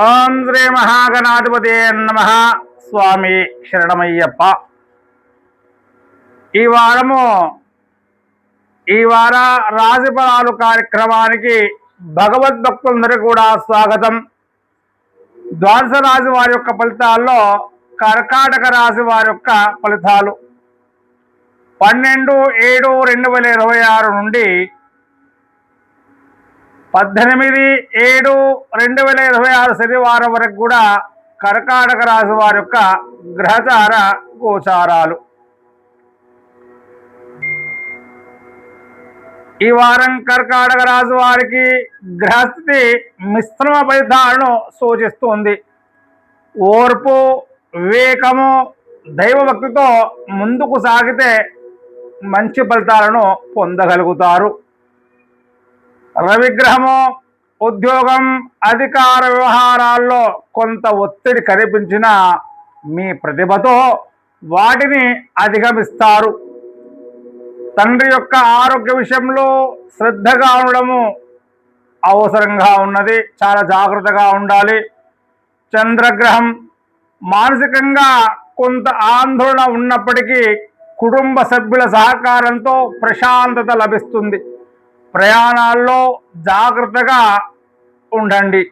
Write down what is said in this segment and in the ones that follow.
ఓం శ్రీ మహాగణాధిపతే నమః. స్వామి శరణమయ్యప్ప. ఈ వార రాశి ఫలాలు కార్యక్రమానికి భగవద్భక్తులందరూ కూడా స్వాగతం. ద్వాదశ రాశి వారి యొక్క ఫలితాల్లో కర్కాటక రాశి వారి యొక్క ఫలితాలు 12/7/2026 నుండి 18/7/2026 శనివారం వరకు కూడా కర్కాటక రాశి వారి యొక్క గ్రహచార గోచారాలు. ఈ వారం కర్కాటక రాశి వారికి గ్రహస్థితి మిశ్రమ ఫలితాలను సూచిస్తుంది. ఓర్పు, వివేకము, దైవభక్తితో ముందుకు సాగితే మంచి ఫలితాలను పొందగలుగుతారు. రవిగ్రహము ఉద్యోగం, అధికార వ్యవహారాల్లో కొంత ఒత్తిడి కనిపించిన మీ ప్రతిభతో వాటిని అధిగమిస్తారు. తండ్రి యొక్క ఆరోగ్య విషయంలో శ్రద్ధగా ఉండడము అవసరంగా ఉన్నది. చాలా జాగ్రత్తగా ఉండాలి. చంద్రగ్రహం మానసికంగా కొంత ఆందోళన ఉన్నప్పటికీ కుటుంబ సభ్యుల సహకారంతో ప్రశాంతత లభిస్తుంది. ప్రయాణాల్లో జాగ్రత్తగా ఉండండి.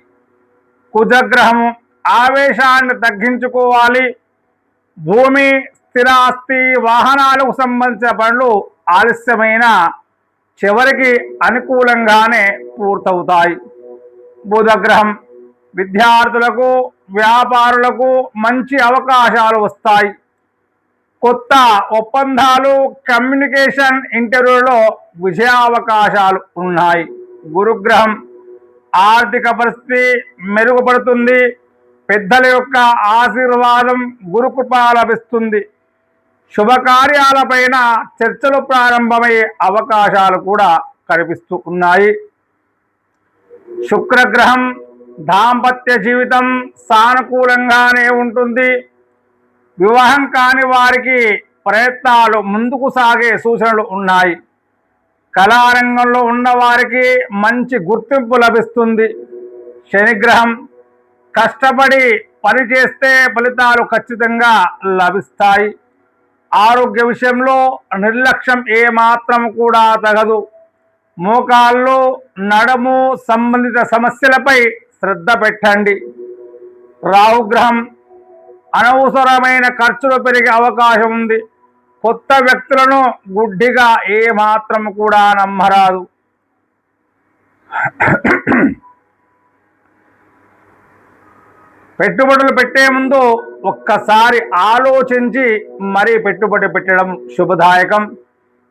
కుజగ్రహము ఆవేశాన్ని తగ్గించుకోవాలి. భూమి, స్థిరాస్తి, వాహనాలకు సంబంధించిన పనులు ఆలస్యమైన చివరికి అనుకూలంగానే పూర్తవుతాయి. బుధగ్రహం విద్యార్థులకు, వ్యాపారులకు మంచి అవకాశాలు వస్తాయి. కొత్త ఒప్పందాలు, కమ్యూనికేషన్ ఇంటర్వ్యూలో విజయావకాశాలు ఉన్నాయి. గురుగ్రహం ఆర్థిక పరిస్థితి మెరుగుపడుతుంది. పెద్దల యొక్క ఆశీర్వాదం, గురుకృప లభిస్తుంది. శుభకార్యాలపైన చర్చలు ప్రారంభమయ్యే అవకాశాలు కూడా కనిపిస్తూ ఉన్నాయి. శుక్రగ్రహం దాంపత్య జీవితం సానుకూలంగానే ఉంటుంది. వివాహం కాని వారికి ప్రయత్నాలు ముందుకు సాగే సూచనలు ఉన్నాయి. కళారంగంలో ఉన్న వారికి మంచి గుర్తింపు లభిస్తుంది. శనిగ్రహం కష్టపడి పనిచేస్తే ఫలితాలు ఖచ్చితంగా లభిస్తాయి. ఆరోగ్య విషయంలో నిర్లక్ష్యం ఏమాత్రం కూడా తగదు. మోకాళ్ళు, నడుము సంబంధిత సమస్యలపై శ్రద్ధ పెట్టండి. రాహుగ్రహం అనవసరమైన ఖర్చులు పెరిగే అవకాశం ఉంది. కొత్త వ్యక్తులను గుడ్డిగా ఏమాత్రం కూడా నమ్మరాదు. పెట్టుబడులు పెట్టే ముందు ఒక్కసారి ఆలోచించి మరీ పెట్టుబడి పెట్టడం శుభదాయకం.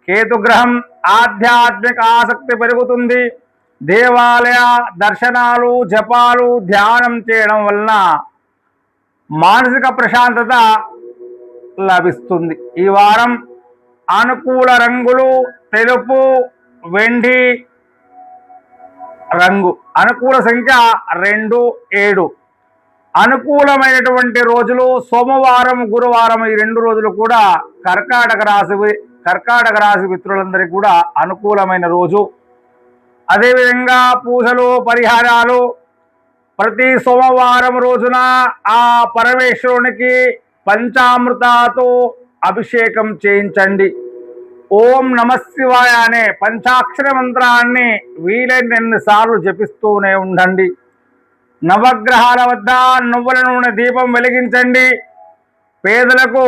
కేతుగ్రహం ఆధ్యాత్మిక ఆసక్తి పెరుగుతుంది. దేవాలయ దర్శనాలు, జపాలు, ధ్యానం చేయడం వలన మానసిక ప్రశాంతత లభిస్తుంది. ఈ వారం అనుకూల రంగులు తెలుపు, వెండి రంగు. అనుకూల సంఖ్య 2, 7. అనుకూలమైనటువంటి రోజులు సోమవారం, గురువారం. ఈ 2 రోజులు కూడా కర్కాటక రాశి మిత్రులందరికీ కూడా అనుకూలమైన రోజు. అదేవిధంగా పూజలు, పరిహారాలు ప్రతి సోమవారం రోజున ఆ పరమేశ్వరునికి పంచామృతాతో అభిషేకం చేయించండి. ఓం నమశివాయ అనే పంచాక్షర మంత్రాన్ని వీలైనన్ని సార్లు జపిస్తూనే ఉండండి. నవగ్రహాల వద్ద నువ్వుల నూనె దీపం వెలిగించండి. పేదలకు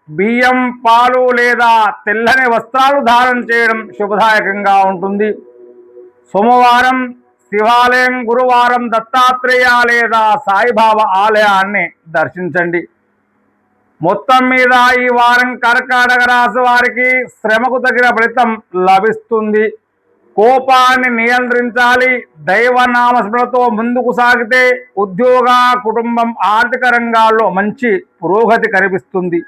బియ్యం, పాలు లేదా తెల్లని వస్త్రాలు దానం చేయడం శుభదాయకంగా ఉంటుంది. సోమవారం శివాలయం, గురువారం దత్తాత్రేయ లేదా సాయిబాబా ఆలయాన్ని దర్శించండి. మొత్తం మీద ఈ వారం కర్కాటక రాశి వారికి శ్రమకు తగిన ఫలితం లభిస్తుంది. కోపాన్ని నియంత్రించాలి. దైవనామస్మరణతో ముందుకు సాగితే ఉద్యోగ, కుటుంబం, ఆర్థిక రంగాల్లో మంచి పురోగతి కనిపిస్తుంది.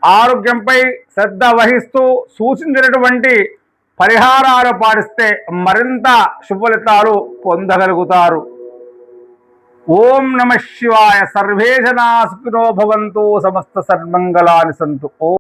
ఆరోగ్యంపై శ్రద్ధ వహిస్తూ సూచించినటువంటి పరిహారాలు పాటిస్తే మరింత శుభఫలితాలు పొందగలుగుతారు. ఓం నమః శివాయ. సర్వే జనా సుఖినో భవంతు. సమస్త సన్మంగళాని సంతు. ఓం.